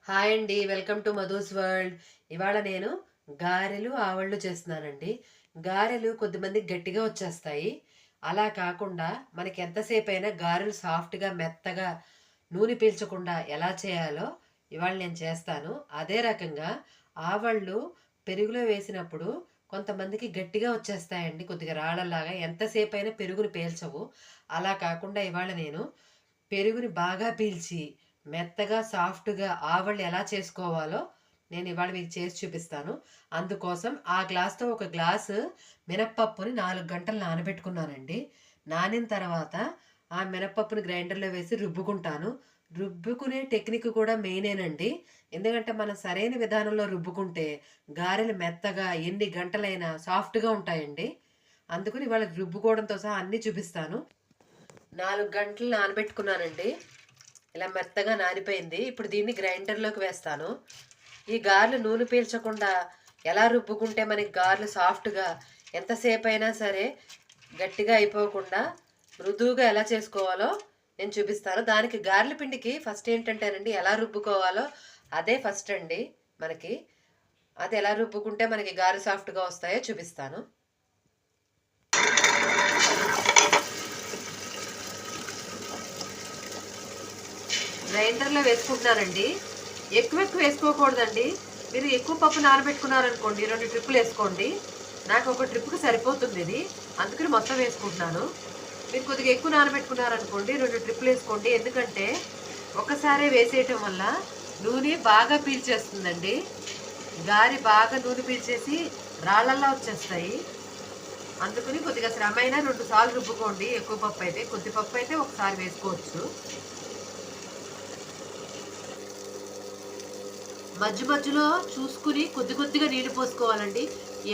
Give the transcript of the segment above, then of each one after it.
Hi అండి, welcome to Madhu's world. ఇవాళ నేను గారెలు ఆవళ్ళు చేస్తున్నానండి. గారెలు కొద్దిమంది గట్టిగా వచ్చేస్తాయి. అలా కాకుండా మనకి ఎంతసేపు అయినా గారెలు సాఫ్ట్గా మెత్తగా నూనె పీల్చకుండా ఎలా చేయాలో ఇవాళ నేను చేస్తాను. అదే రకంగా ఆవళ్ళు పెరుగులో వేసినప్పుడు కొంతమందికి గట్టిగా వచ్చేస్తాయండి, కొద్దిగా రాళ్ళలాగా. ఎంతసేపు అయినా పెరుగుని పీల్చవు. అలా కాకుండా ఇవాళ నేను పెరుగుని బాగా పీల్చి మెత్తగా సాఫ్ట్గా ఆవళ్ళు ఎలా చేసుకోవాలో నేను ఇవాళ మీకు చేసి చూపిస్తాను. అందుకోసం ఆ గ్లాస్తో ఒక గ్లాసు మినప్పప్పుని 4 గంటలు నానబెట్టుకున్నానండి. నానిన తర్వాత ఆ మినప్పప్పుని గ్రైండర్లో వేసి రుబ్బుకుంటాను. రుబ్బుకునే టెక్నిక్ కూడా మెయినేనండి. ఎందుకంటే మనం సరైన విధానంలో రుబ్బుకుంటే గారెలు మెత్తగా ఎన్ని గంటలైనా సాఫ్ట్గా ఉంటాయండి. అందుకని ఇవాళ రుబ్బుకోవడంతో సహా అన్నీ చూపిస్తాను. 4 గంటలు నానబెట్టుకున్నానండి. ఇలా మెత్తగా నానిపోయింది. ఇప్పుడు దీన్ని గ్రైండర్లోకి వేస్తాను. ఈ గారెలు నూనె పీల్చకుండా ఎలా రుబ్బుకుంటే మనకి గారెలు సాఫ్ట్గా ఎంతసేపు అయినా సరే గట్టిగా అయిపోకుండా మృదువుగా ఎలా చేసుకోవాలో నేను చూపిస్తాను. దానికి గారెల పిండికి ఫస్ట్ ఏంటంటేనండి, ఎలా రుబ్బుకోవాలో అదే ఫస్ట్ అండి. మనకి అది ఎలా రుబ్బుకుంటే మనకి గారెలు సాఫ్ట్గా వస్తాయో చూపిస్తాను. గ్రైండర్లో వేసుకుంటున్నానండి. ఎక్కువ వేసుకోకూడదండి. మీరు ఎక్కువ పప్పు నానబెట్టుకున్నారనుకోండి 2 ట్రిప్పులు వేసుకోండి. నాకు ఒక ట్రిప్పుకి సరిపోతుంది ఇది, అందుకని మొత్తం వేసుకుంటున్నాను. మీరు కొద్దిగా ఎక్కువ నానబెట్టుకున్నారనుకోండి 2 ట్రిప్పులు వేసుకోండి. ఎందుకంటే ఒకసారి వేసేయటం వల్ల నూనె బాగా పీల్చేస్తుందండి. గారి బాగా నూనె పీల్చేసి రాళ్ళల్లా వచ్చేస్తాయి. అందుకని కొద్దిగా శ్రమ అయినా 2 సార్లు రుబ్బుకోండి. ఎక్కువ పప్పు అయితే, కొద్ది పప్పు అయితే ఒకసారి వేసుకోవచ్చు. మధ్య మధ్యలో చూసుకుని కొద్ది కొద్దిగా నీళ్లు పోసుకోవాలండి.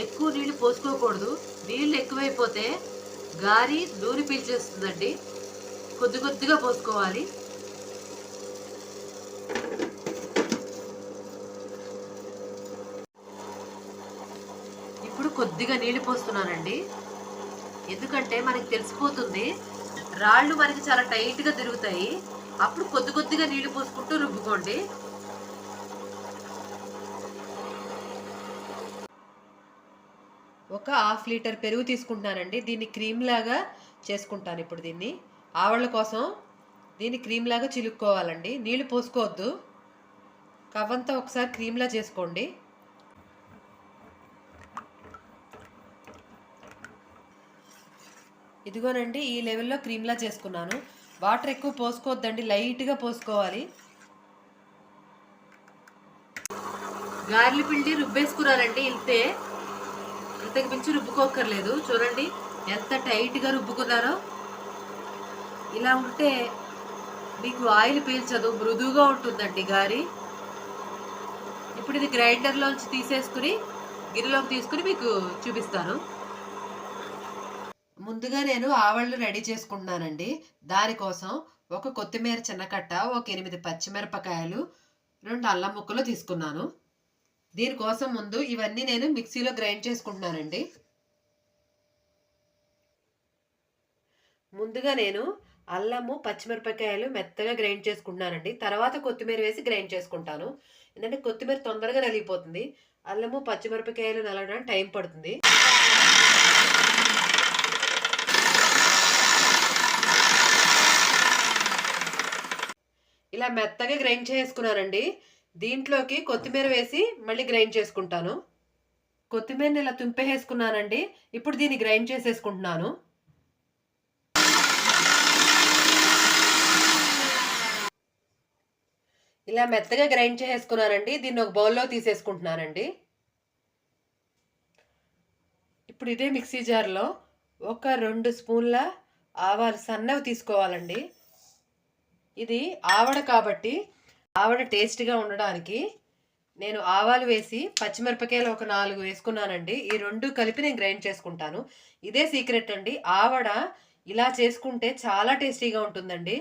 ఎక్కువ నీళ్లు పోసుకోకూడదు. నీళ్ళు ఎక్కువైపోతే గారి నూనె పీల్చేస్తుందండి. కొద్ది కొద్దిగా పోసుకోవాలి. ఇప్పుడు కొద్దిగా నీళ్లు పోస్తున్నానండి. ఎందుకంటే మనకి తెలిసిపోతుంది, రాళ్ళు మనకి చాలా టైట్గా తిరుగుతాయి. అప్పుడు కొద్ది కొద్దిగా నీళ్లు పోసుకుంటూ రుబ్బుకోండి. ఒక 1/2 లీటర్ పెరుగు తీసుకుంటున్నానండి. దీన్ని క్రీమ్ లాగా చేసుకుంటాను. ఇప్పుడు దీన్ని ఆవళ్ళ కోసం దీన్ని క్రీమ్ లాగా చిలుక్కోవాలండి. నీళ్లు పోసుకోవద్దు. కవ్వంతా ఒకసారి క్రీమ్లా చేసుకోండి. ఇదిగోనండి, ఈ లెవెల్లో క్రీమ్లా చేసుకున్నాను. వాటర్ ఎక్కువ పోసుకోవద్దండి, లైట్గా పోసుకోవాలి. గార్లి పిండి రుబ్బేసుకున్నానండి. ఇంతకు మించి రుబ్బుకోక్కర్లేదు. చూడండి ఎంత టైట్గా రుబ్బుకున్నారో. ఇలా ఉంటే మీకు ఆయిల్ పీల్చదు, మృదువుగా ఉంటుందండి గారి. ఇప్పుడు ఇది గ్రైండర్లోంచి తీసేసుకుని గిన్నెలోకి తీసుకుని మీకు చూపిస్తాను. ముందుగా నేను ఆవళ్ళు రెడీ చేసుకుంటున్నానండి. దానికోసం ఒక కొత్తిమీర చిన్నకట్ట, ఒక 8 పచ్చిమిరపకాయలు, 2 అల్లం ముక్కలు తీసుకున్నాను. దీనికోసం ముందు ఇవన్నీ నేను మిక్సీలో గ్రైండ్ చేసుకుంటున్నానండి. ముందుగా నేను అల్లము పచ్చిమిరపకాయలు మెత్తగా గ్రైండ్ చేసుకుంటున్నానండి. తర్వాత కొత్తిమీర వేసి గ్రైండ్ చేసుకుంటాను. ఎందుకంటే కొత్తిమీర తొందరగా నలిగిపోతుంది. అల్లము పచ్చిమిరపకాయలు నలగడానికి టైం పడుతుంది. ఇలా మెత్తగా గ్రైండ్ చేసుకున్నానండి. దీంట్లోకి కొత్తిమీర వేసి మళ్ళీ గ్రైండ్ చేసుకుంటాను. కొత్తిమీరని ఇలా తుంపేసుకున్నానండి. ఇప్పుడు దీన్ని గ్రైండ్ చేసేసుకుంటున్నాను. ఇలా మెత్తగా గ్రైండ్ చేసుకున్నానండి. దీన్ని ఒక బౌల్లో తీసేసుకుంటున్నానండి. ఇప్పుడు ఇదే మిక్సీ జార్లో ఒక 2 స్పూన్ల ఆవాలు సన్నవి తీసుకోవాలండి. ఇది ఆవడ కాబట్టి ఆవడ టేస్ట్గా ఉండడానికి నేను ఆవాలు వేసి పచ్చిమిరపకాయలు ఒక 4 వేసుకున్నానండి. ఈ 2 కలిపి నేను గ్రైండ్ చేసుకుంటాను. ఇదే సీక్రెట్ అండి. ఆవడ ఇలా చేసుకుంటే చాలా టేస్టీగా ఉంటుందండి.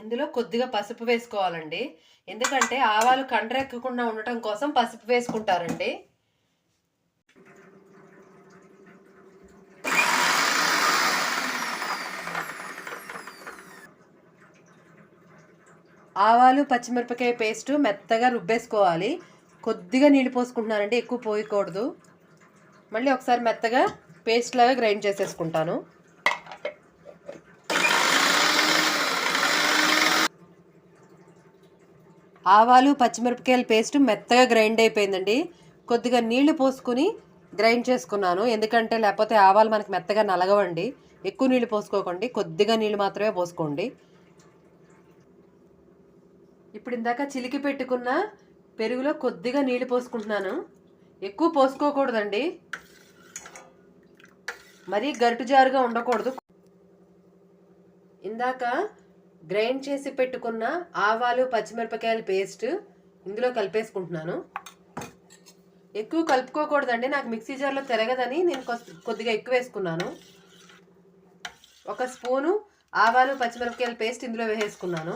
ఇందులో కొద్దిగా పసుపు వేసుకోవాలండి. ఎందుకంటే ఆవాలు కండ్రెక్కకుండా ఉండటం కోసం పసుపు వేసుకుంటారండి. ఆవాలు పచ్చిమిరపకాయ పేస్ట్ మెత్తగా రుబ్బేసుకోవాలి. కొద్దిగా నీళ్ళు పోసుకుంటున్నానండి, ఎక్కువ పోయకూడదు. మళ్ళీ ఒకసారి మెత్తగా పేస్ట్ లాగా గ్రైండ్ చేసేసుకుంటాను. ఆవాలు పచ్చిమిరపకాయల పేస్ట్ మెత్తగా గ్రైండ్ అయిపోయిందండి. కొద్దిగా నీళ్లు పోసుకుని గ్రైండ్ చేసుకున్నాను, ఎందుకంటే లేకపోతే ఆవాలు మనకి మెత్తగా నలగవండి. ఎక్కువ నీళ్ళు పోసుకోకండి, కొద్దిగా నీళ్ళు మాత్రమే పోసుకోండి. ఇప్పుడు ఇందాక చిలికి పెట్టుకున్న పెరుగులో కొద్దిగా నీళ్ళు పోసుకుంటున్నాను. ఎక్కువ పోసుకోకూడదండి, మరీ గరిటు జారుగా ఉండకూడదు. ఇందాక గ్రైండ్ చేసి పెట్టుకున్న ఆవాలు పచ్చిమిరపకాయల పేస్ట్ ఇందులో కలిపేసుకుంటున్నాను. ఎక్కువ కలుపుకోకూడదండి, నాకు మిక్సీ జార్లో తిరగదని నేను కొద్దిగా ఎక్కువ వేసుకున్నాను. 1 స్పూను ఆవాలు పచ్చిమిరపకాయల పేస్ట్ ఇందులో వేసేసుకున్నాను.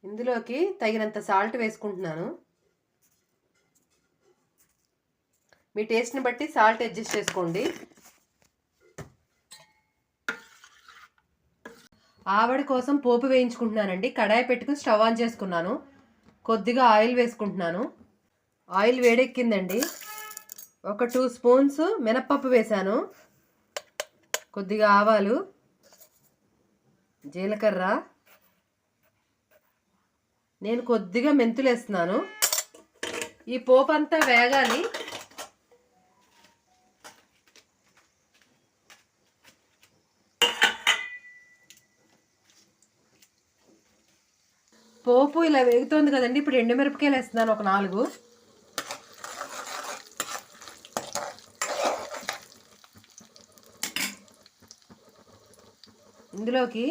ఇందులోకి తగినంత సాల్ట్ వేసుకుంటున్నాను. మీ టేస్ట్ని బట్టి సాల్ట్ అడ్జస్ట్ చేసుకోండి. ఆవిడ కోసం పోపు వేయించుకుంటున్నానండి. కడాయి పెట్టుకుని స్టవ్ ఆన్ చేసుకున్నాను. కొద్దిగా ఆయిల్ వేసుకుంటున్నాను. ఆయిల్ వేడెక్కిందండి. ఒక 2 స్పూన్స్ మినప్పప్పు వేశాను, కొద్దిగా ఆవాలు, జీలకర్ర, నేను కొద్దిగా మెంతులు వేస్తున్నాను. ఈ పోపు అంతా వేగాలి. పోపు ఇలా వేగుతోంది కదండి, ఇప్పుడు ఎండుమిరపకాయలు వేస్తున్నాను, ఒక 4. ఇందులోకి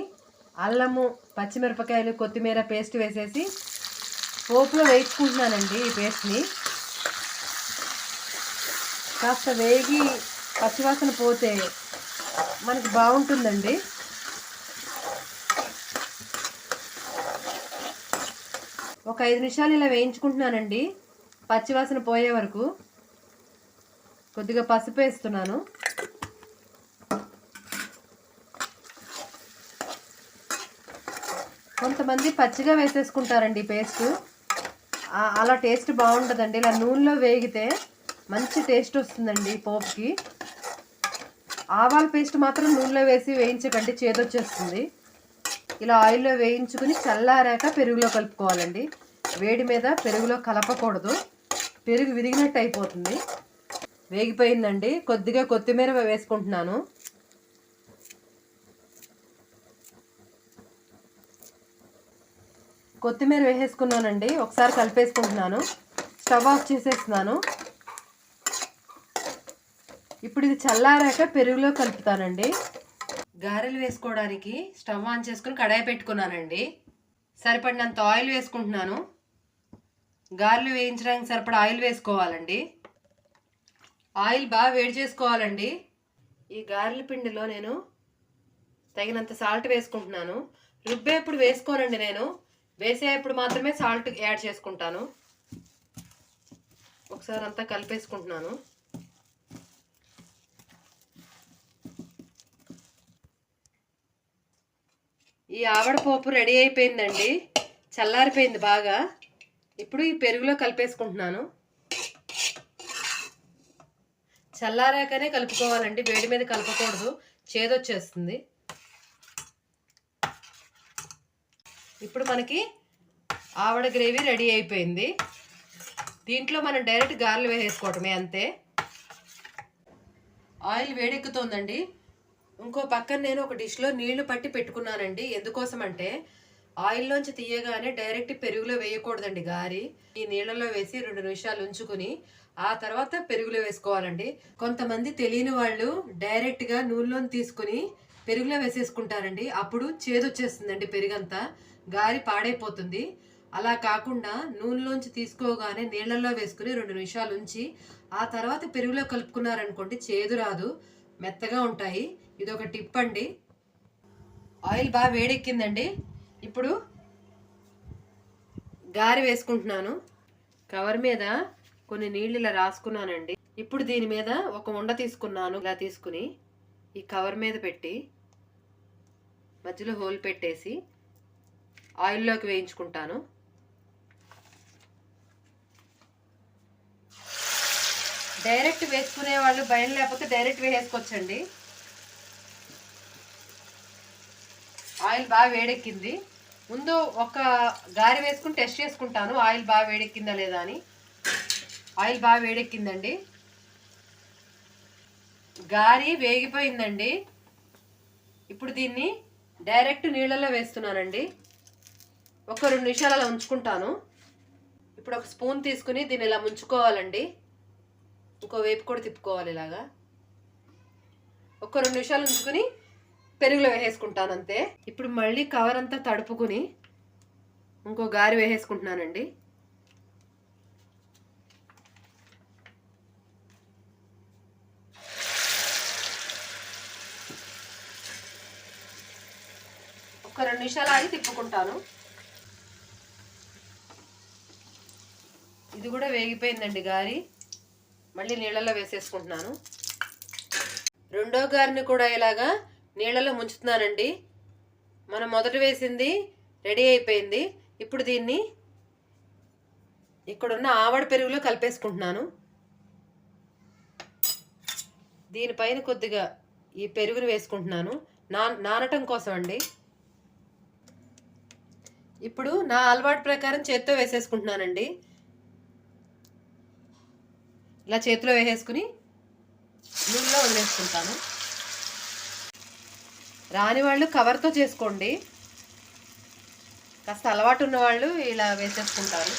అల్లము పచ్చిమిరపకాయలు కొత్తిమీర పేస్ట్ వేసేసి పోపులో వేయించుకుంటున్నానండి. ఈ పేస్ట్ని కాస్త వేగి పచ్చివాసన పోతే మనకి బాగుంటుందండి. ఒక 5 నిమిషాలు ఇలా వేయించుకుంటున్నానండి, పచ్చివాసన పోయే వరకు. కొద్దిగా పసుపు వేస్తున్నాను. కొంతమంది పచ్చిగా వేసేసుకుంటారండి పేస్ట్, అలా టేస్ట్ బాగుంటుందండి. ఇలా నూనెలో వేగితే మంచి టేస్ట్ వస్తుందండి పోపుకి. ఆవాల పేస్ట్ మాత్రం నూనెలో వేసి వేయించకండి, చేదొచ్చేస్తుంది. ఇలా ఆయిల్లో వేయించుకుని చల్లారాక పెరుగులో కలుపుకోవాలండి. వేడి మీద పెరుగులో కలపకూడదు, పెరుగు విరిగినట్టు అయిపోతుంది. వేగిపోయిందండి, కొద్దిగా కొత్తిమీర వేసుకుంటున్నాను. కొత్తిమీర వేసేసుకున్నానండి, ఒకసారి కలిపేసుకుంటున్నాను. స్టవ్ ఆఫ్ చేసేస్తున్నాను. ఇప్పుడు ఇది చల్లారాక పెరుగులో కలుపుతానండి. గారెలు వేసుకోవడానికి స్టవ్ ఆన్ చేసుకుని కడాయి పెట్టుకున్నానండి. సరిపడినంత ఆయిల్ వేసుకుంటున్నాను. గారెలు వేయించడానికి సరిపడా ఆయిల్ వేసుకోవాలండి. ఆయిల్ బాగా వేడి చేసుకోవాలండి. ఈ గారెల పిండిలో నేను తగినంత సాల్ట్ వేసుకుంటున్నాను. రుబ్బేప్పుడు వేసుకోనండి, నేను వేసేప్పుడు మాత్రమే సాల్ట్ యాడ్ చేసుకుంటాను. ఒకసారి అంతా కలిపేసుకుంటున్నాను. ఈ ఆవడ పోపు రెడీ అయిపోయిందండి, చల్లారిపోయింది బాగా. ఇప్పుడు ఈ పెరుగులో కలిపేసుకుంటున్నాను. చల్లారాకనే కలుపుకోవాలండి, వేడి మీద కలపకూడదు, చేదొచ్చేస్తుంది. ఇప్పుడు మనకి ఆవడ గ్రేవీ రెడీ అయిపోయింది. దీంట్లో మనం డైరెక్ట్ గారెలు వేసేసుకోవటమే, అంతే. ఆయిల్ వేడెక్కుతోందండి. ఇంకో పక్కన నేను ఒక డిష్లో నీళ్లు పట్టి పెట్టుకున్నానండి. ఎందుకోసం అంటే ఆయిల్లోంచి తీయగానే డైరెక్ట్ పెరుగులో వేయకూడదండి గారి. ఈ నీళ్ళలో వేసి 2 నిమిషాలు ఉంచుకుని ఆ తర్వాత పెరుగులో వేసుకోవాలండి. కొంతమంది తెలియని వాళ్ళు డైరెక్ట్గా నూనెలోని తీసుకుని పెరుగులో వేసేసుకుంటారండి. అప్పుడు చేదొచ్చేస్తుందండి, పెరుగంతా గారి పాడైపోతుంది. అలా కాకుండా నూనెలోంచి తీసుకోగానే నీళ్ళల్లో వేసుకుని 2 నిమిషాలు ఉంచి ఆ తర్వాత పెరుగులో కలుపుకున్నారనుకోండి, చేదు రాదు, మెత్తగా ఉంటాయి. ఇది ఒక టిప్ అండి. ఆయిల్ బాగా వేడెక్కిందండి. ఇప్పుడు గారె వేసుకుంటున్నాను. కవర్ మీద కొన్ని నీళ్ళు ఇలా రాసుకున్నానండి. ఇప్పుడు దీని మీద ఒక ఉండ తీసుకున్నాను. ఇలా తీసుకుని ఈ కవర్ మీద పెట్టి మధ్యలో హోల్ పెట్టేసి ఆయిల్లోకి వేయించుకుంటాను. డైరెక్ట్ వేసుకునే వాళ్ళు భయం లేకపోతే డైరెక్ట్ వేసేసుకోవచ్చండి. ఆయిల్ బాగా వేడెక్కింది. ముందు ఒక గారి వేసుకుని టెస్ట్ చేసుకుంటాను ఆయిల్ బాగా వేడెక్కిందా లేదా అని. ఆయిల్ బాగా వేడెక్కిందండి. గారి వేగిపోయిందండి. ఇప్పుడు దీన్ని డైరెక్ట్ నీళ్ళలో వేస్తున్నానండి. ఒక 2 నిమిషాలు అలా ఉంచుకుంటాను. ఇప్పుడు ఒక స్పూన్ తీసుకుని దీన్ని ఇలా ముంచుకోవాలండి. ఇంకో వేపు కూడా తిప్పుకోవాలి ఇలాగా. ఒక 2 నిమిషాలు ఉంచుకుని పెరుగులో వేసేసుకుంటాను అంతే. ఇప్పుడు మళ్ళీ కవర్ అంతా తడుపుకుని ఇంకో గారి వేసేసుకుంటున్నానండి. ఒక 2 నిమిషాలు ఆగి తిప్పుకుంటాను. ఇది కూడా వేగిపోయిందండి గారి. మళ్ళీ నీళ్ళలో వేసేసుకుంటున్నాను. రెండో గారిని కూడా ఇలాగా నీళ్ళలో ముంచుతున్నానండి. మనం మొదట వేసింది రెడీ అయిపోయింది. ఇప్పుడు దీన్ని ఇక్కడున్న ఆవడ పెరుగులో కలిపేసుకుంటున్నాను. దీనిపైన కొద్దిగా ఈ పెరుగుని వేసుకుంటున్నాను నానటం కోసం అండి. ఇప్పుడు నా అలవాటు ప్రకారం చేత్తో వేసేసుకుంటున్నానండి. ఇలా చేతిలో వేసేసుకుని నూనెలో వదిలేసుకుంటాను. రాని వాళ్ళు కవర్తో చేసుకోండి. కాస్త అలవాటు ఉన్నవాళ్ళు ఇలా వేసేసుకుంటారు.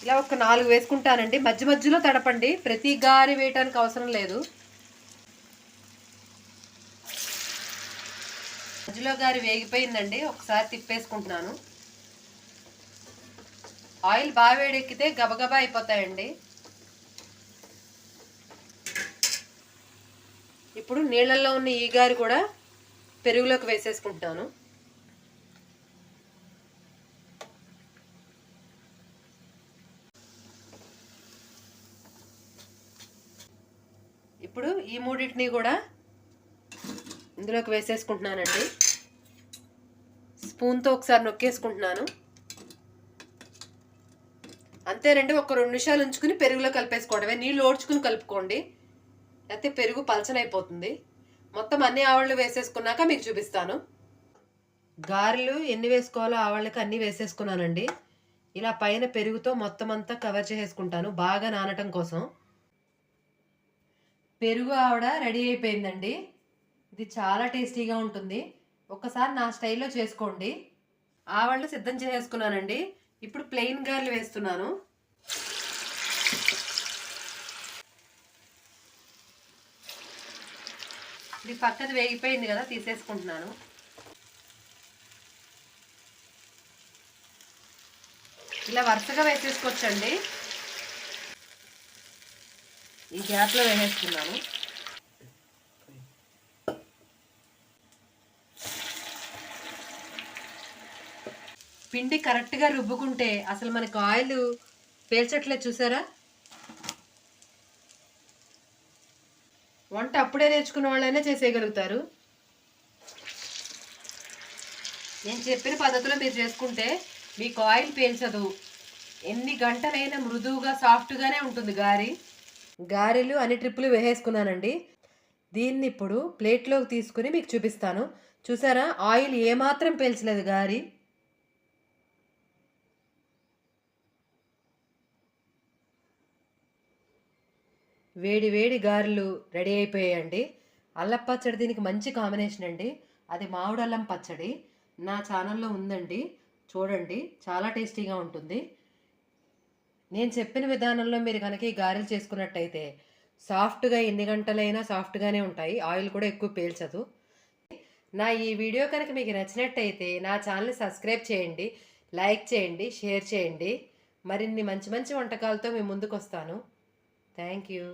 ఇలా ఒక 4 వేసుకుంటానండి. మధ్య మధ్యలో తడపండి, ప్రతి గారి వేయటానికి అవసరం లేదు. మధ్యలో గారి వేగిపోయిందండి. ఒకసారి తిప్పేసుకుంటున్నాను. ఆయిల్ బాగా వేడెక్కితే గబగబా అయిపోతాయండి. ఇప్పుడు నీళ్ళల్లో ఉన్న ఈ గారి కూడా పెరుగులోకి వేసేసుకుంటాను. ఇప్పుడు ఈ మూడింటిని కూడా ఇందులోకి వేసేసుకుంటున్నానండి. స్పూన్తో ఒకసారి నొక్కేసుకుంటున్నాను. అంతేనండి. ఒక 2 నిమిషాలు ఉంచుకుని పెరుగులో కలిపేసుకోవడమే. నీళ్ళు ఓడ్చుకుని కలుపుకోండి, అయితే పెరుగు పలచనైపోతుంది. మొత్తం అన్ని ఆవళ్ళు వేసేసుకున్నాక మీకు చూపిస్తాను. గారెలు ఎన్ని వేసుకోవాలో ఆవళ్ళకి అన్నీ వేసేసుకున్నానండి. ఇలా పైన పెరుగుతో మొత్తం అంతా కవర్ చేసేసుకుంటాను బాగా నానటం కోసం. పెరుగు ఆవడ రెడీ అయిపోయిందండి. ఇది చాలా టేస్టీగా ఉంటుంది. ఒక్కసారి నా స్టైల్లో చేసుకోండి. ఆవళ్ళు సిద్ధం చేసేసుకున్నానండి. ఇప్పుడు ప్లెయిన్ గారెలు వేస్తున్నాను. ఇది పక్కది వేగిపోయింది కదా, తీసేసుకుంటున్నాను. ఇలా వరుసగా వేసేసుకోవచ్చండి. ఈ గ్యాప్లో వేసేసుకున్నాను. పిండి కరెక్ట్గా రుబ్బుకుంటే అసలు మనకు ఆయిల్ పేల్చట్లేదు, చూసారా? వంట అప్పుడే నేర్చుకున్న వాళ్ళైనా చేసేయగలుగుతారు. నేను చెప్పిన పద్ధతిలో మీరు చేసుకుంటే మీకు ఆయిల్ పీల్చదు. ఎన్ని గంటలైనా మృదువుగా సాఫ్ట్గానే ఉంటుంది గారి. గారెలు అన్ని ట్రిప్పులు వేసేసుకున్నానండి. దీన్ని ఇప్పుడు ప్లేట్లోకి తీసుకుని మీకు చూపిస్తాను. చూసారా, ఆయిల్ ఏమాత్రం పీల్చలేదు గారి. వేడి వేడి గారెలు రెడీ అయిపోయాయండి. అల్లం పచ్చడి దీనికి మంచి కాంబినేషన్ అండి. అది మామిడి అల్లం పచ్చడి. నా ఛానల్లో ఉందండి, చూడండి. చాలా టేస్టీగా ఉంటుంది. నేను చెప్పిన విధానంలో మీరు కనుక ఈ గారెలు చేసుకున్నట్టయితే సాఫ్ట్గా ఎన్ని గంటలైనా సాఫ్ట్గానే ఉంటాయి. ఆయిల్ కూడా ఎక్కువ పీల్చదు. నా ఈ వీడియో కనుక మీకు నచ్చినట్టయితే నా ఛానల్ని సబ్స్క్రైబ్ చేయండి, లైక్ చేయండి, షేర్ చేయండి. మరిన్ని మంచి మంచి వంటకాలతో మేము ముందుకు వస్తాను. Thank you.